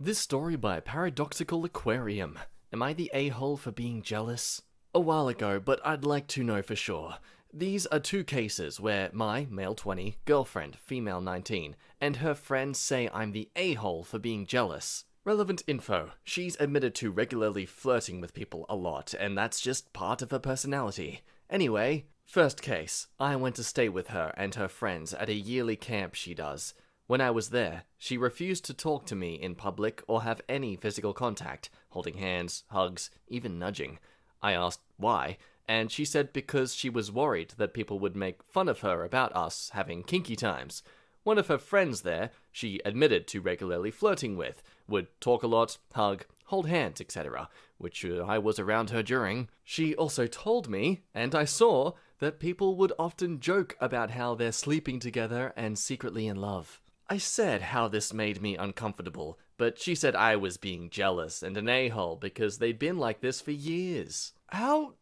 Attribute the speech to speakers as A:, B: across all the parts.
A: This story by Paradoxical Aquarium. Am I the a-hole for being jealous? A while ago, but I'd like to know for sure. These are two cases where my, male 20, girlfriend, female 19, and her friends say I'm the a-hole for being jealous. Relevant info. She's admitted to regularly flirting with people a lot, and that's just part of her personality. Anyway, first case. I went to stay with her and her friends at a yearly camp she does. When I was there, she refused to talk to me in public or have any physical contact, holding hands, hugs, even nudging. I asked why, and she said because she was worried that people would make fun of her about us having kinky times. One of her friends there, she admitted to regularly flirting with, would talk a lot, hug, hold hands, etc., which I was around her during. She also told me, and I saw, that people would often joke about how they're sleeping together and secretly in love. I said how this made me uncomfortable, but she said I was being jealous and an a-hole because they'd been like this for years. How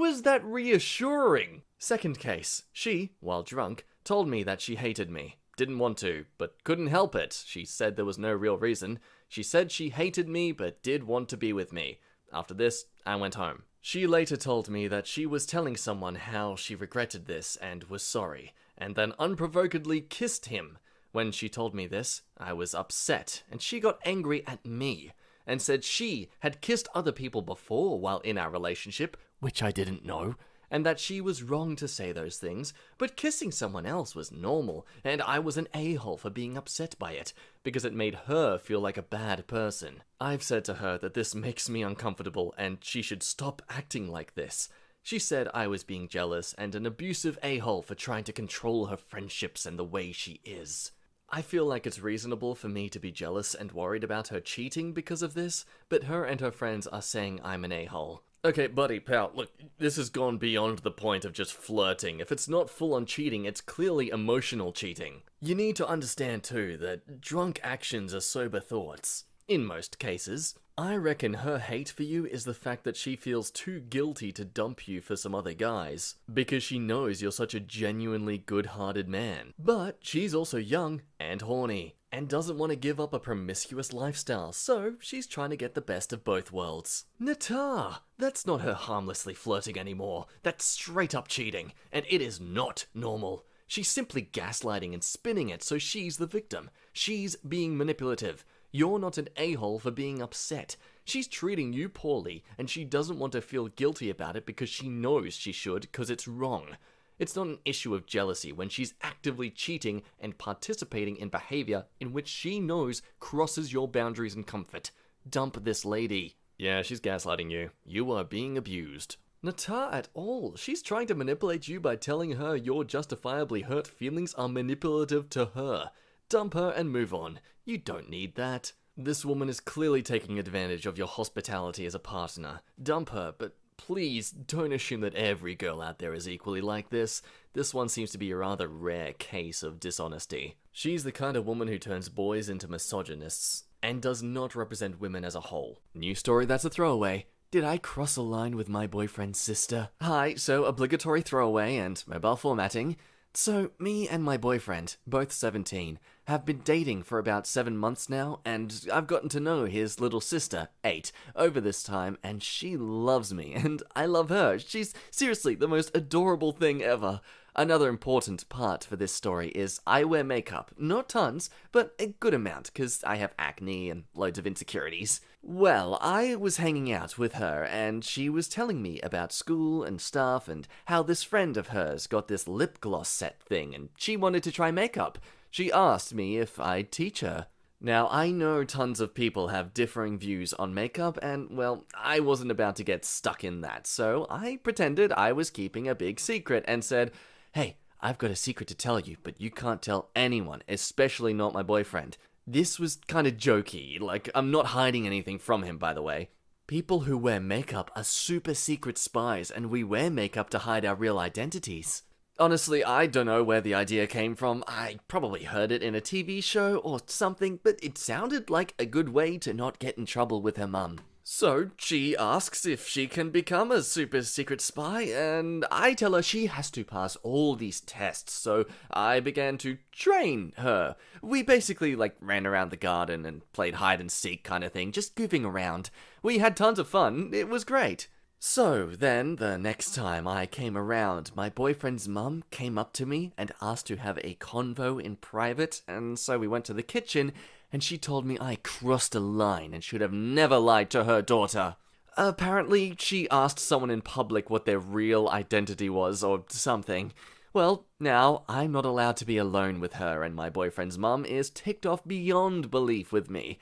A: is that reassuring? Second case. She, while drunk, told me that she hated me. Didn't want to, but couldn't help it. She said there was no real reason. She said she hated me, but did want to be with me. After this, I went home. She later told me that she was telling someone how she regretted this and was sorry, and then unprovokedly kissed him. When she told me this, I was upset, and she got angry at me, and said she had kissed other people before while in our relationship, which I didn't know, and that she was wrong to say those things, but kissing someone else was normal, and I was an a-hole for being upset by it, because it made her feel like a bad person. I've said to her that this makes me uncomfortable, and she should stop acting like this. She said I was being jealous and an abusive a-hole for trying to control her friendships and the way she is. I feel like it's reasonable for me to be jealous and worried about her cheating because of this, but her and her friends are saying I'm an a-hole. Okay, buddy, pal, look, this has gone beyond the point of just flirting. If it's not full-on cheating, it's clearly emotional cheating. You need to understand, too, that drunk actions are sober thoughts. In most cases. I reckon her hate for you is the fact that she feels too guilty to dump you for some other guys, because she knows you're such a genuinely good-hearted man. But she's also young and horny, and doesn't want to give up a promiscuous lifestyle, so she's trying to get the best of both worlds. Natar! That's not her harmlessly flirting anymore. That's straight-up cheating, and it is not normal. She's simply gaslighting and spinning it so she's the victim. She's being manipulative. You're not an a-hole for being upset. She's treating you poorly, and she doesn't want to feel guilty about it because she knows she should, because it's wrong. It's not an issue of jealousy when she's actively cheating and participating in behavior in which she knows crosses your boundaries and comfort. Dump this lady. Yeah, she's gaslighting you. You are being abused. Natar at all. She's trying to manipulate you by telling her your justifiably hurt feelings are manipulative to her. Dump her and move on. You don't need that. This woman is clearly taking advantage of your hospitality as a partner. Dump her, but please don't assume that every girl out there is equally like this. This one seems to be a rather rare case of dishonesty. She's the kind of woman who turns boys into misogynists, and does not represent women as a whole. New story that's a throwaway. Did I cross a line with my boyfriend's sister? Hi, so obligatory throwaway and mobile formatting. So, me and my boyfriend, both 17, have been dating for about 7 months now, and I've gotten to know his little sister, 8, over this time, and she loves me, and I love her. She's seriously the most adorable thing ever. Another important part for this story is I wear makeup. Not tons, but a good amount, because I have acne and loads of insecurities. Well, I was hanging out with her, and she was telling me about school and stuff, and how this friend of hers got this lip gloss set thing, and she wanted to try makeup. She asked me if I'd teach her. Now, I know tons of people have differing views on makeup, and, well, I wasn't about to get stuck in that, so I pretended I was keeping a big secret and said, "Hey, I've got a secret to tell you, but you can't tell anyone, especially not my boyfriend." This was kind of jokey, like, I'm not hiding anything from him, by the way. People who wear makeup are super secret spies, and we wear makeup to hide our real identities. Honestly, I don't know where the idea came from. I probably heard it in a TV show or something, but it sounded like a good way to not get in trouble with her mum. So she asks if she can become a super secret spy, and I tell her she has to pass all these tests, so I began to train her. We basically ran around the garden and played hide and seek kind of thing, just goofing around. We had tons of fun, it was great. So then, the next time I came around, my boyfriend's mum came up to me and asked to have a convo in private, and so we went to the kitchen, and she told me I crossed a line and should have never lied to her daughter. Apparently, she asked someone in public what their real identity was, or something. Well, now I'm not allowed to be alone with her, and my boyfriend's mum is ticked off beyond belief with me.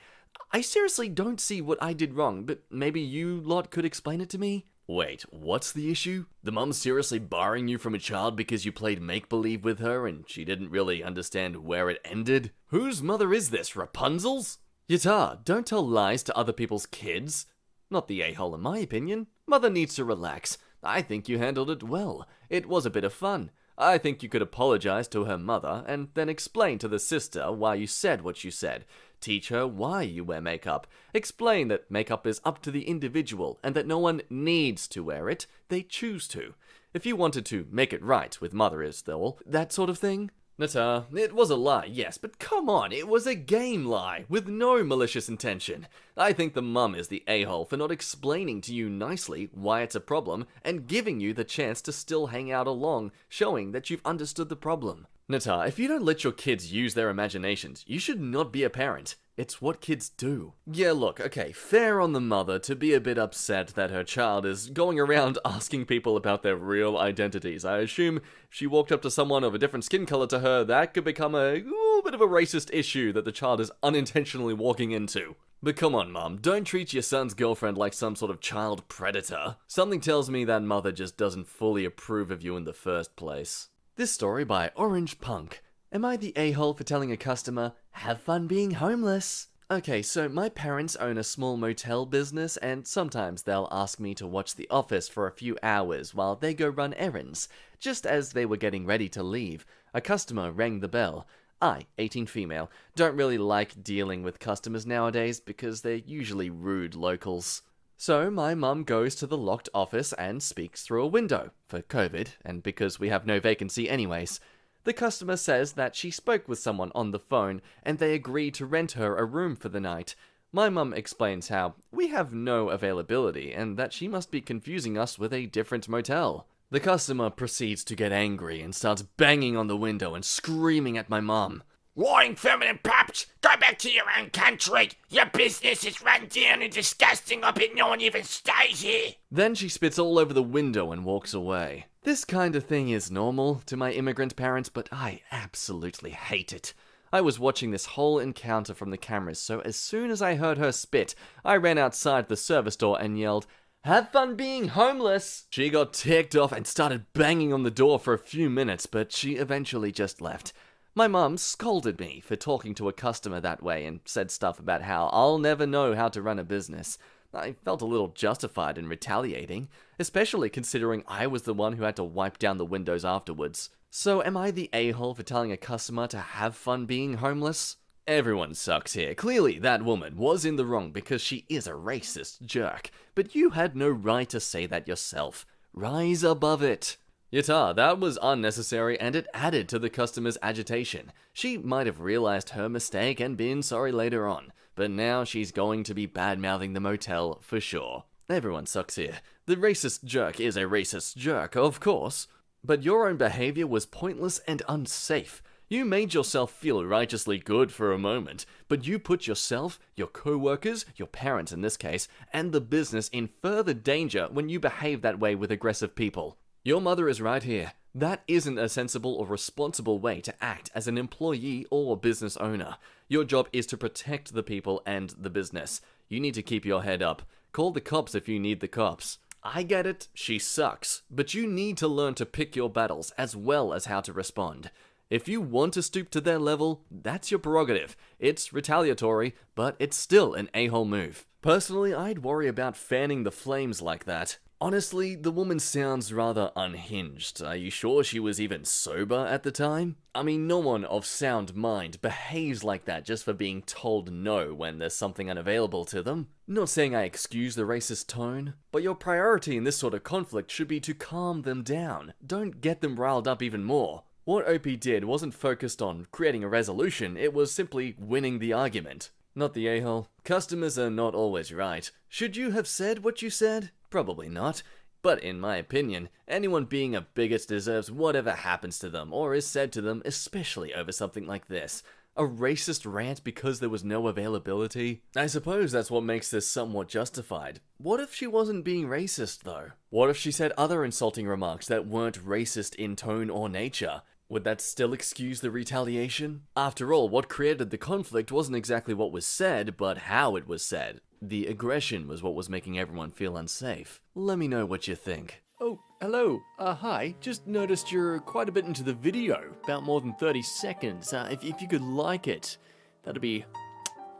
A: I seriously don't see what I did wrong, but maybe you lot could explain it to me? Wait, what's the issue? The mum's seriously barring you from a child because you played make-believe with her and she didn't really understand where it ended? Whose mother is this, Rapunzel's? Yatar, don't tell lies to other people's kids. Not the a-hole in my opinion. Mother needs to relax. I think you handled it well. It was a bit of fun. I think you could apologize to her mother and then explain to the sister why you said what you said. Teach her why you wear makeup. Explain that makeup is up to the individual and that no one needs to wear it, they choose to. If you wanted to make it right with mother is all, that sort of thing. Nata, it was a lie, yes, but come on, it was a game lie, with no malicious intention. I think the mum is the a-hole for not explaining to you nicely why it's a problem and giving you the chance to still hang out along, showing that you've understood the problem. Nata, if you don't let your kids use their imaginations, you should not be a parent. It's what kids do. Yeah, look, okay, fair on the mother to be a bit upset that her child is going around asking people about their real identities. I assume if she walked up to someone of a different skin color to her, that could become a bit of a racist issue that the child is unintentionally walking into. But come on, Mum, don't treat your son's girlfriend like some sort of child predator. Something tells me that mother just doesn't fully approve of you in the first place. This story by Orange Punk. Am I the a-hole for telling a customer, have fun being homeless? Okay, so my parents own a small motel business and sometimes they'll ask me to watch The Office for a few hours while they go run errands. Just as they were getting ready to leave, a customer rang the bell. I, 18 female, don't really like dealing with customers nowadays because they're usually rude locals. So my mum goes to the locked office and speaks through a window, for COVID, and because we have no vacancy anyways. The customer says that she spoke with someone on the phone and they agreed to rent her a room for the night. My mum explains how we have no availability and that she must be confusing us with a different motel. The customer proceeds to get angry and starts banging on the window and screaming at my mum.
B: Lying feminine pups, go back to your own country. Your business is run down and disgusting. I bet no one even stays here.
A: Then she spits all over the window and walks away. This kind of thing is normal to my immigrant parents, but I absolutely hate it. I was watching this whole encounter from the cameras, so as soon as I heard her spit, I ran outside the service door and yelled, "Have fun being homeless!" She got ticked off and started banging on the door for a few minutes, but she eventually just left. My mum scolded me for talking to a customer that way and said stuff about how I'll never know how to run a business. I felt a little justified in retaliating, especially considering I was the one who had to wipe down the windows afterwards. So am I the a-hole for telling a customer to have fun being homeless? Everyone sucks here. Clearly, that woman was in the wrong because she is a racist jerk. But you had no right to say that yourself. Rise above it. Yatar, that was unnecessary and it added to the customer's agitation. She might have realized her mistake and been sorry later on, but now she's going to be bad-mouthing the motel for sure. Everyone sucks here. The racist jerk is a racist jerk, of course. But your own behavior was pointless and unsafe. You made yourself feel righteously good for a moment, but you put yourself, your co-workers, your parents in this case, and the business in further danger when you behave that way with aggressive people. Your mother is right here. That isn't a sensible or responsible way to act as an employee or business owner. Your job is to protect the people and the business. You need to keep your head up. Call the cops if you need the cops. I get it, she sucks, but you need to learn to pick your battles as well as how to respond. If you want to stoop to their level, that's your prerogative. It's retaliatory, but it's still an a-hole move. Personally, I'd worry about fanning the flames like that. Honestly, the woman sounds rather unhinged. Are you sure she was even sober at the time? I mean, no one of sound mind behaves like that just for being told no when there's something unavailable to them. Not saying I excuse the racist tone, but your priority in this sort of conflict should be to calm them down. Don't get them riled up even more. What OP did wasn't focused on creating a resolution, it was simply winning the argument. Not the a-hole. Customers are not always right. Should you have said what you said? Probably not. But in my opinion, anyone being a bigot deserves whatever happens to them or is said to them, especially over something like this. A racist rant because there was no availability? I suppose that's what makes this somewhat justified. What if she wasn't being racist, though? What if she said other insulting remarks that weren't racist in tone or nature? Would that still excuse the retaliation? After all, what created the conflict wasn't exactly what was said, but how it was said. The aggression was what was making everyone feel unsafe. Let me know what you think.
C: Oh, hello. Hi. Just noticed you're quite a bit into the video. About more than 30 seconds. If you could like it, that'd be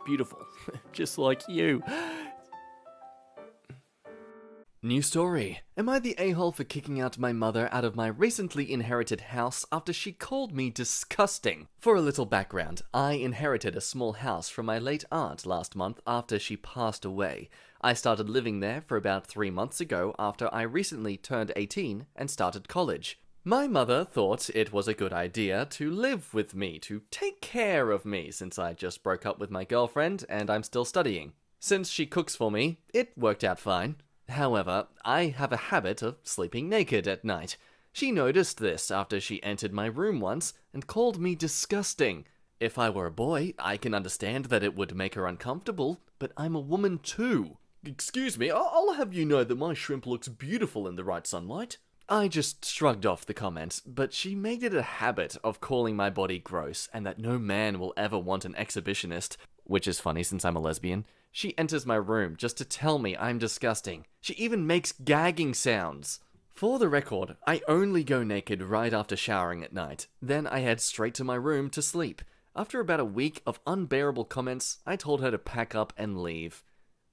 C: beautiful. Just like you.
A: New story. Am I the a-hole for kicking out my mother out of my recently inherited house after she called me disgusting? For a little background, I inherited a small house from my late aunt last month after she passed away. I started living there for about 3 months ago after I recently turned 18 and started college. My mother thought it was a good idea to live with me, to take care of me, since I just broke up with my girlfriend and I'm still studying. Since she cooks for me, it worked out fine. However, I have a habit of sleeping naked at night. She noticed this after she entered my room once and called me disgusting. If I were a boy, I can understand that it would make her uncomfortable, but I'm a woman too. Excuse me, I'll have you know that my shrimp looks beautiful in the right sunlight. I just shrugged off the comment, but she made it a habit of calling my body gross and that no man will ever want an exhibitionist, which is funny since I'm a lesbian. She enters my room just to tell me I'm disgusting. She even makes gagging sounds. For the record, I only go naked right after showering at night. Then I head straight to my room to sleep. After about a week of unbearable comments, I told her to pack up and leave.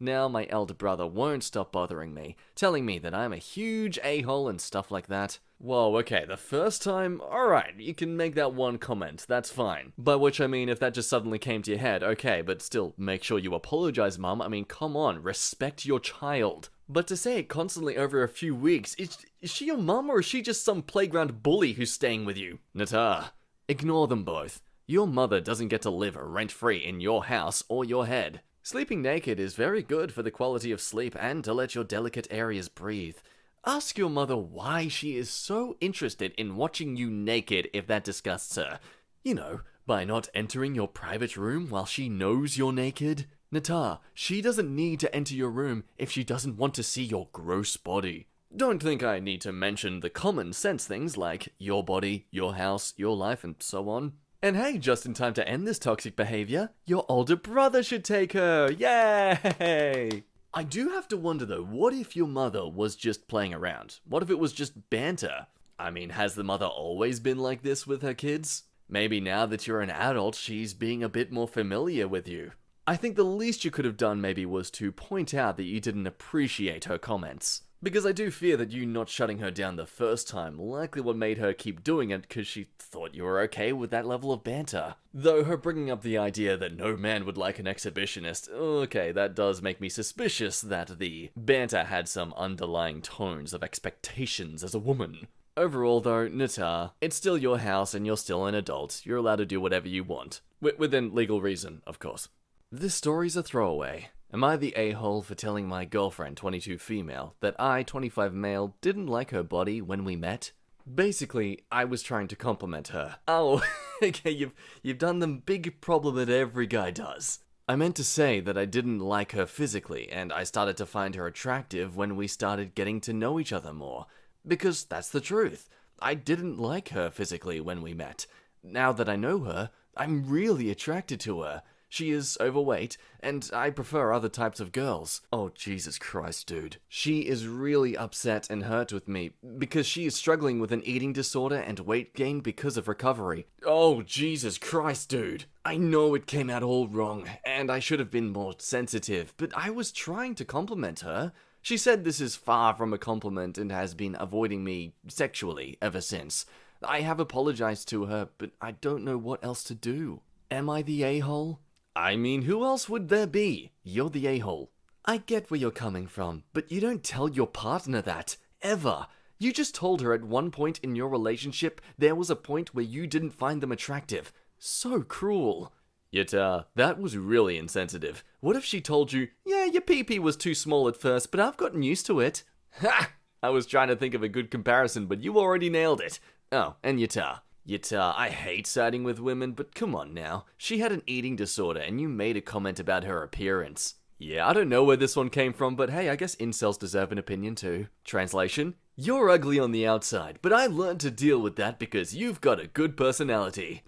A: Now my elder brother won't stop bothering me, telling me that I'm a huge a-hole and stuff like that. Whoa, okay, the first time? Alright, you can make that one comment, that's fine. By which I mean, if that just suddenly came to your head, okay, but still, make sure you apologize, Mum. I mean, come on, respect your child. But to say it constantly over a few weeks, is she your mum or is she just some playground bully who's staying with you? Nata, ignore them both. Your mother doesn't get to live rent-free in your house or your head. Sleeping naked is very good for the quality of sleep and to let your delicate areas breathe. Ask your mother why she is so interested in watching you naked if that disgusts her. You know, by not entering your private room while she knows you're naked. Nata, she doesn't need to enter your room if she doesn't want to see your gross body. Don't think I need to mention the common sense things like your body, your house, your life, and so on. And hey, just in time to end this toxic behavior, your older brother should take her! Yay! I do have to wonder though, what if your mother was just playing around? What if it was just banter? I mean, has the mother always been like this with her kids? Maybe now that you're an adult, she's being a bit more familiar with you. I think the least you could have done maybe was to point out that you didn't appreciate her comments. Because I do fear that you not shutting her down the first time likely what made her keep doing it because she thought you were okay with that level of banter. Though her bringing up the idea that no man would like an exhibitionist, okay, that does make me suspicious that the banter had some underlying tones of expectations as a woman. Overall though, Nata, it's still your house and you're still an adult. You're allowed to do whatever you want. Within legal reason, of course. This story's a throwaway. Am I the a-hole for telling my girlfriend, 22 female, that I, 25 male, didn't like her body when we met? Basically, I was trying to compliment her. Oh, okay, you've done the big problem that every guy does. I meant to say that I didn't like her physically, and I started to find her attractive when we started getting to know each other more. Because that's the truth. I didn't like her physically when we met. Now that I know her, I'm really attracted to her. She is overweight, and I prefer other types of girls. Oh, Jesus Christ, dude. She is really upset and hurt with me because she is struggling with an eating disorder and weight gain because of recovery. Oh, Jesus Christ, dude. I know it came out all wrong, and I should have been more sensitive, but I was trying to compliment her. She said this is far from a compliment and has been avoiding me sexually ever since. I have apologized to her, but I don't know what else to do. Am I the a-hole? I mean, who else would there be? You're the a-hole. I get where you're coming from, but you don't tell your partner that, ever. You just told her at one point in your relationship there was a point where you didn't find them attractive. So cruel. Yet, that was really insensitive. What if she told you, yeah, your pee-pee was too small at first, but I've gotten used to it? Ha! I was trying to think of a good comparison, but you already nailed it. Oh, and Yata. Yata, I hate siding with women, but come on now. She had an eating disorder, and you made a comment about her appearance. Yeah, I don't know where this one came from, but hey, I guess incels deserve an opinion too. Translation? You're ugly on the outside, but I learned to deal with that because you've got a good personality.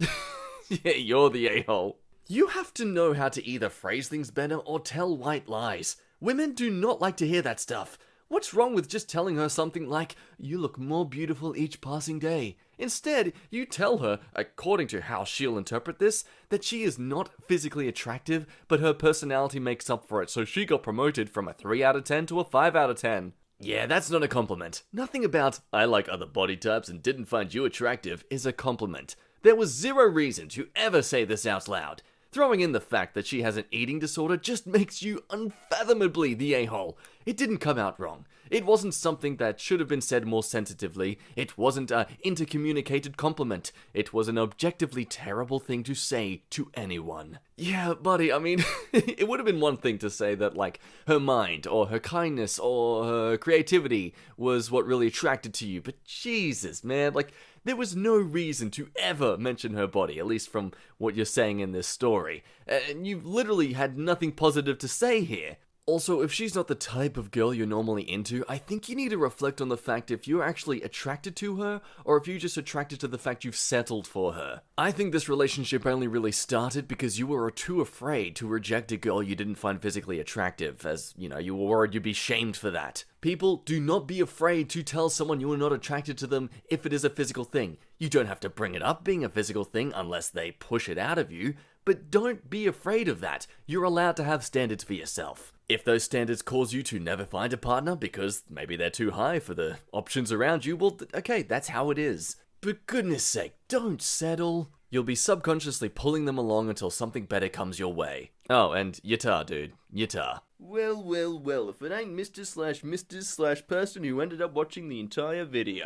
A: Yeah, you're the a-hole. You have to know how to either phrase things better or tell white lies. Women do not like to hear that stuff. What's wrong with just telling her something like, you look more beautiful each passing day? Instead, you tell her, according to how she'll interpret this, that she is not physically attractive, but her personality makes up for it, so she got promoted from a 3 out of 10 to a 5 out of 10. Yeah, that's not a compliment. Nothing about, I like other body types and didn't find you attractive, is a compliment. There was zero reason to ever say this out loud. Throwing in the fact that she has an eating disorder just makes you unfathomably the a-hole. It didn't come out wrong. It wasn't something that should have been said more sensitively. It wasn't an intercommunicated compliment. It was an objectively terrible thing to say to anyone. Yeah, buddy, I mean, it would have been one thing to say that, like, her mind or her kindness or her creativity was what really attracted to you, but Jesus, man, like, there was no reason to ever mention her body, at least from what you're saying in this story. And you've literally had nothing positive to say here. Also, if she's not the type of girl you're normally into, I think you need to reflect on the fact if you're actually attracted to her, or if you're just attracted to the fact you've settled for her. I think this relationship only really started because you were too afraid to reject a girl you didn't find physically attractive, as, you know, you were worried you'd be shamed for that. People, do not be afraid to tell someone you are not attracted to them if it is a physical thing. You don't have to bring it up being a physical thing unless they push it out of you, but don't be afraid of that. You're allowed to have standards for yourself. If those standards cause you to never find a partner because maybe they're too high for the options around you, well, okay, that's how it is. But goodness sake, don't settle. You'll be subconsciously pulling them along until something better comes your way. Oh, and Yata, dude. Yata. Well, if it ain't Mr. / person who ended up watching the entire video.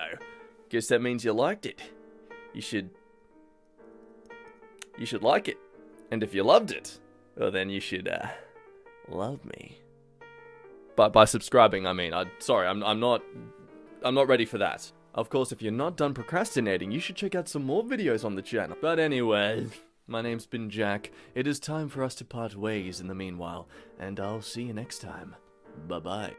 A: Guess that means you liked it. You should like it. And if you loved it, well then you should, love me. But by subscribing, I mean, I'm not ready for that. Of course, if you're not done procrastinating, you should check out some more videos on the channel. But anyway, my name's been Jack. It is time for us to part ways in the meanwhile, and I'll see you next time. Bye-bye.